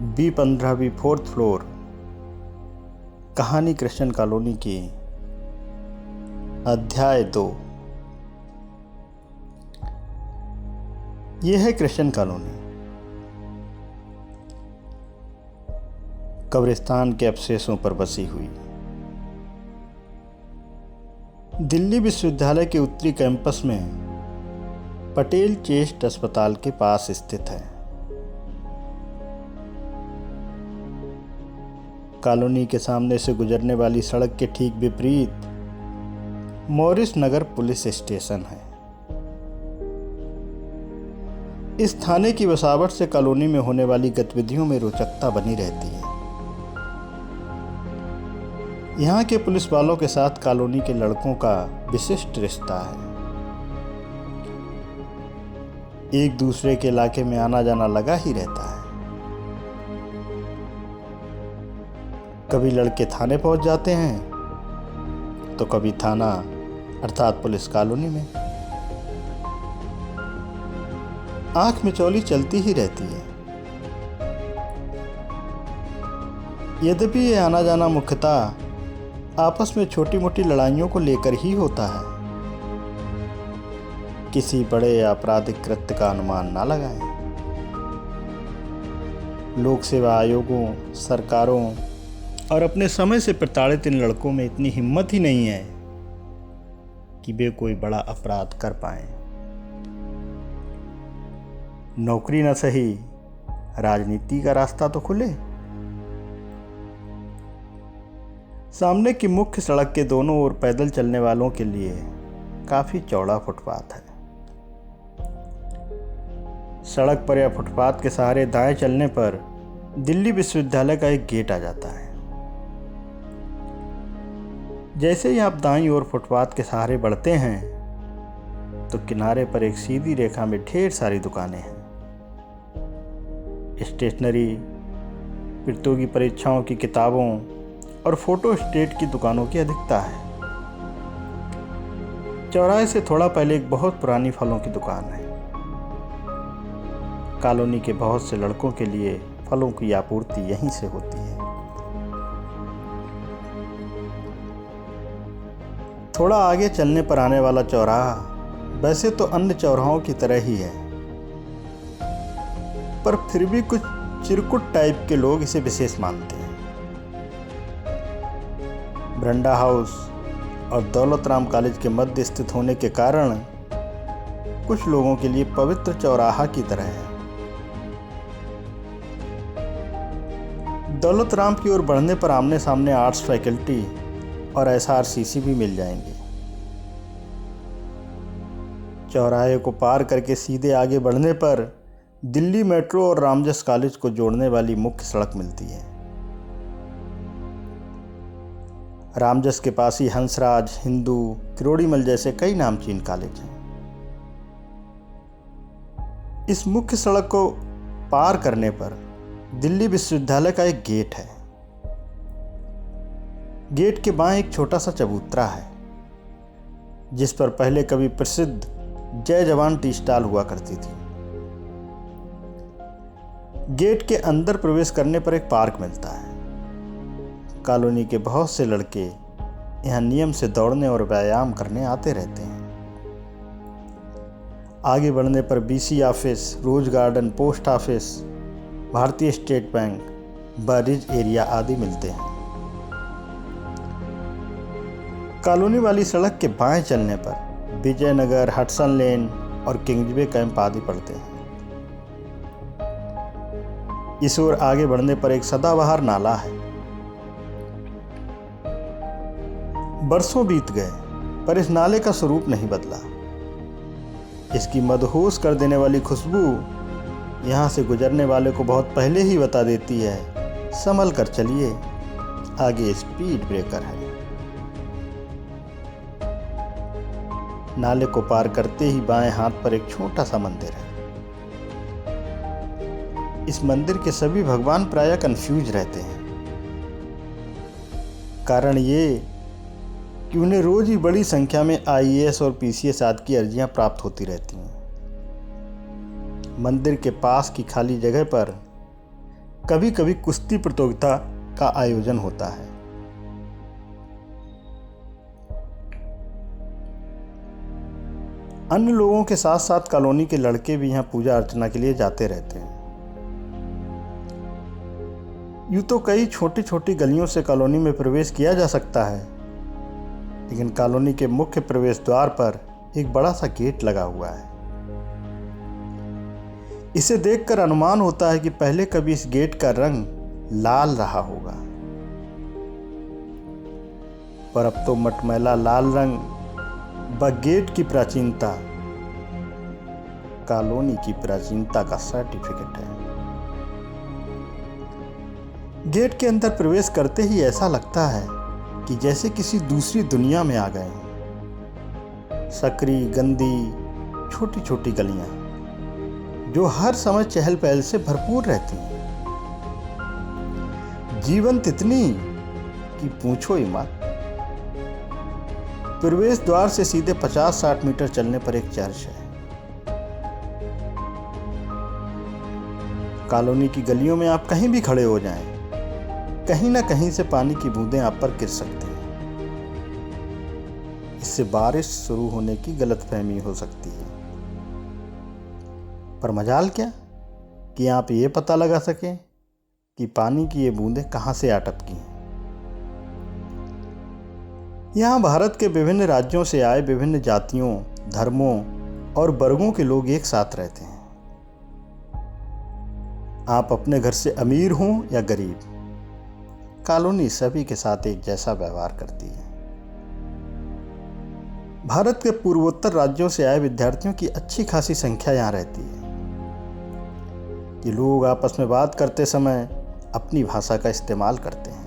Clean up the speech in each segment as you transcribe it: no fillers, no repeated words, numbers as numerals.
B15 4th floor, कहानी Christian colony की। अध्याय 2। यह है क्रिश्चियन कॉलोनी। कब्रिस्तान के अवशेषों पर बसी हुई दिल्ली विश्वविद्यालय के उत्तरी कैंपस में पटेल चेस्ट अस्पताल के पास स्थित है। कॉलोनी के सामने से गुजरने वाली सड़क के ठीक विपरीत मॉरिस नगर पुलिस स्टेशन है। इस थाने की बसावट से कॉलोनी में होने वाली गतिविधियों में रोचकता बनी रहती है। यहाँ के पुलिस वालों के साथ कॉलोनी के लड़कों का विशिष्ट रिश्ता है। एक दूसरे के इलाके में आना जाना लगा ही रहता है। कभी लड़के थाने पहुंच जाते हैं तो कभी थाना अर्थात पुलिस कॉलोनी में। आंख मिचौली चलती ही रहती है। यद्यपि ये आना जाना मुख्यतः आपस में छोटी मोटी लड़ाइयों को लेकर ही होता है। किसी बड़े आपराधिक कृत्य का अनुमान ना लगाएं। लोक सेवा आयोगों, सरकारों और अपने समय से प्रताड़ित इन लड़कों में इतनी हिम्मत ही नहीं है कि वे कोई बड़ा अपराध कर पाएं। नौकरी न सही, राजनीति का रास्ता तो खुले। सामने की मुख्य सड़क के दोनों ओर पैदल चलने वालों के लिए काफी चौड़ा फुटपाथ है। सड़क पर या फुटपाथ के सहारे दाएं चलने पर दिल्ली विश्वविद्यालय का एक गेट आ जाता है। जैसे ही आप दाईं ओर फुटपाथ के सहारे बढ़ते हैं तो किनारे पर एक सीधी रेखा में ढेर सारी दुकानें हैं। स्टेशनरी, प्रतियोगी परीक्षाओं की किताबों और फोटो स्टेट की दुकानों की अधिकता है। चौराहे से थोड़ा पहले एक बहुत पुरानी फलों की दुकान है। कॉलोनी के बहुत से लड़कों के लिए फलों की आपूर्ति यहीं से होती है। थोड़ा आगे चलने पर आने वाला चौराहा वैसे तो अन्य चौराहों की तरह ही है, पर फिर भी कुछ चिरकुट टाइप के लोग इसे विशेष मानते हैं। ब्रंडा हाउस और दौलत राम कॉलेज के मध्य स्थित होने के कारण कुछ लोगों के लिए पवित्र चौराहा की तरह है। दौलत राम की ओर बढ़ने पर आमने सामने आर्ट्स फैकल्टी और SRCC भी मिल जाएंगे। चौराहे को पार करके सीधे आगे बढ़ने पर दिल्ली मेट्रो और रामजस कॉलेज को जोड़ने वाली मुख्य सड़क मिलती है। रामजस के पास ही हंसराज, हिंदू, किरोड़ीमल जैसे कई नामचीन कॉलेज हैं। इस मुख्य सड़क को पार करने पर दिल्ली विश्वविद्यालय का एक गेट है। गेट के बाएं एक छोटा सा चबूतरा है जिस पर पहले कभी प्रसिद्ध जय जवान टी स्टॉल हुआ करती थी। गेट के अंदर प्रवेश करने पर एक पार्क मिलता है। कॉलोनी के बहुत से लड़के यहाँ नियम से दौड़ने और व्यायाम करने आते रहते हैं। आगे बढ़ने पर BC office, rose garden, post office, Bharatiya State Bank, बरिज एरिया आदि मिलते हैं। कॉलोनी वाली सड़क के बाएं चलने पर विजयनगर, हडसन लेन और किंग्सवे कैंप आदि पड़ते हैं। इस ओर आगे बढ़ने पर एक सदाबहार नाला है। बरसों बीत गए पर इस नाले का स्वरूप नहीं बदला। इसकी मदहोश कर देने वाली खुशबू यहाँ से गुजरने वाले को बहुत पहले ही बता देती है, संभल कर चलिए, आगे स्पीड ब्रेकर है। नाले को पार करते ही बाएं हाथ पर एक छोटा सा मंदिर है। इस मंदिर के सभी भगवान प्रायः कंफ्यूज रहते हैं। कारण ये कि उन्हें रोज ही बड़ी संख्या में IAS और PCS आदि की अर्जियां प्राप्त होती रहती हैं। मंदिर के पास की खाली जगह पर कभी कभी कुश्ती प्रतियोगिता का आयोजन होता है। अन्य लोगों के साथ साथ कॉलोनी के लड़के भी यहाँ पूजा अर्चना के लिए जाते रहते हैं। यूँ तो कई छोटी छोटी गलियों से कॉलोनी में प्रवेश किया जा सकता है, लेकिन कॉलोनी के मुख्य प्रवेश द्वार पर एक बड़ा सा गेट लगा हुआ है। इसे देखकर अनुमान होता है कि पहले कभी इस गेट का रंग लाल रहा होगा, पर अब तो मटमैला लाल रंग व गेट की प्राचीनता कॉलोनी की प्राचीनता का सर्टिफिकेट है। गेट के अंदर प्रवेश करते ही ऐसा लगता है कि जैसे किसी दूसरी दुनिया में आ गए हैं। सकरी गंदी छोटी छोटी गलियां जो हर समय चहल पहल से भरपूर रहती हैं, जीवंत इतनी कि पूछो ही मत। प्रवेश द्वार से सीधे 50-60 मीटर चलने पर एक चर्च है। कॉलोनी की गलियों में आप कहीं भी खड़े हो जाएं, कहीं ना कहीं से पानी की बूंदें आप पर गिर सकती हैं। इससे बारिश शुरू होने की गलतफहमी हो सकती है, पर मजाल क्या कि आप ये पता लगा सकें कि पानी की ये बूंदें कहां से आ टपकी हैं। यहाँ भारत के विभिन्न राज्यों से आए विभिन्न जातियों, धर्मों और वर्गों के लोग एक साथ रहते हैं। आप अपने घर से अमीर हों या गरीब, कॉलोनी सभी के साथ एक जैसा व्यवहार करती है। भारत के पूर्वोत्तर राज्यों से आए विद्यार्थियों की अच्छी खासी संख्या यहाँ रहती है। ये लोग आपस में बात करते समय अपनी भाषा का इस्तेमाल करते हैं।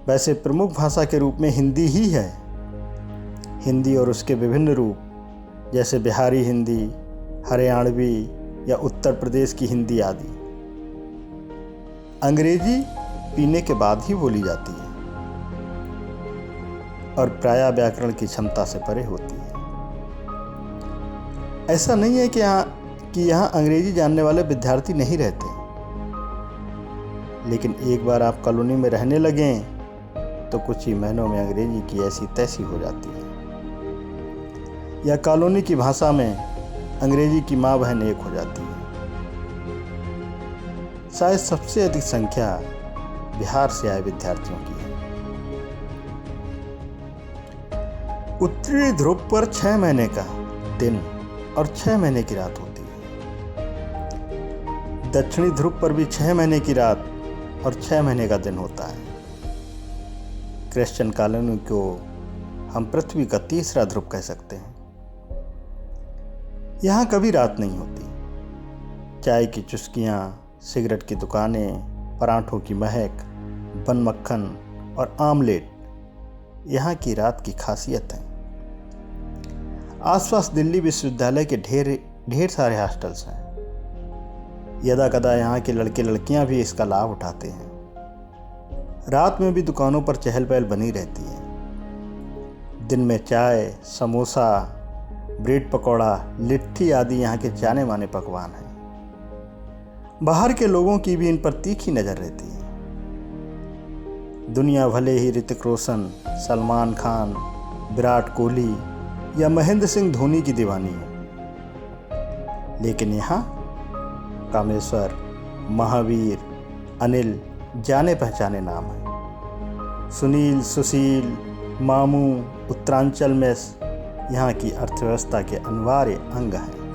वैसे प्रमुख भाषा के रूप में हिंदी ही है। हिंदी और उसके विभिन्न रूप जैसे बिहारी हिंदी, हरियाणवी या उत्तर प्रदेश की हिंदी आदि। अंग्रेजी पीने के बाद ही बोली जाती है और प्रायः व्याकरण की क्षमता से परे होती है। ऐसा नहीं है कि यहाँ अंग्रेजी जानने वाले विद्यार्थी नहीं रहते, लेकिन एक बार आप कॉलोनी में रहने लगें तो कुछ ही महीनों में अंग्रेजी की ऐसी तैसी हो जाती है, या कॉलोनी की भाषा में अंग्रेजी की माँ बहन एक हो जाती है। शायद सबसे अधिक संख्या बिहार से आए विद्यार्थियों की है। उत्तरी ध्रुव पर 6 महीने का दिन और 6 महीने की रात होती है। दक्षिणी ध्रुव पर भी 6 महीने की रात और 6 महीने का दिन होता है। क्रिश्चियन कॉलोनी को हम पृथ्वी का तीसरा ध्रुव कह सकते हैं। यहाँ कभी रात नहीं होती। चाय की चुस्कियाँ, सिगरेट की दुकानें, पराठों की महक, बन मक्खन और आमलेट यहाँ की रात की खासियत है। आसपास दिल्ली विश्वविद्यालय के ढेर सारे हॉस्टल्स हैं। यदा कदा यहाँ के लड़के लड़कियाँ भी इसका लाभ उठाते हैं। रात में भी दुकानों पर चहल पहल बनी रहती है। दिन में चाय, समोसा, ब्रेड पकौड़ा, लिट्टी आदि यहाँ के जाने माने पकवान हैं। बाहर के लोगों की भी इन पर तीखी नज़र रहती है। दुनिया भले ही ऋतिक रोशन, सलमान खान, विराट कोहली या महेंद्र सिंह धोनी की दीवानी हो, लेकिन यहाँ कामेश्वर, महावीर, अनिल जाने पहचाने नाम हैं। सुनील, सुशील, मामू, उत्तरांचल मेस यहाँ की अर्थव्यवस्था के अनिवार्य अंग हैं।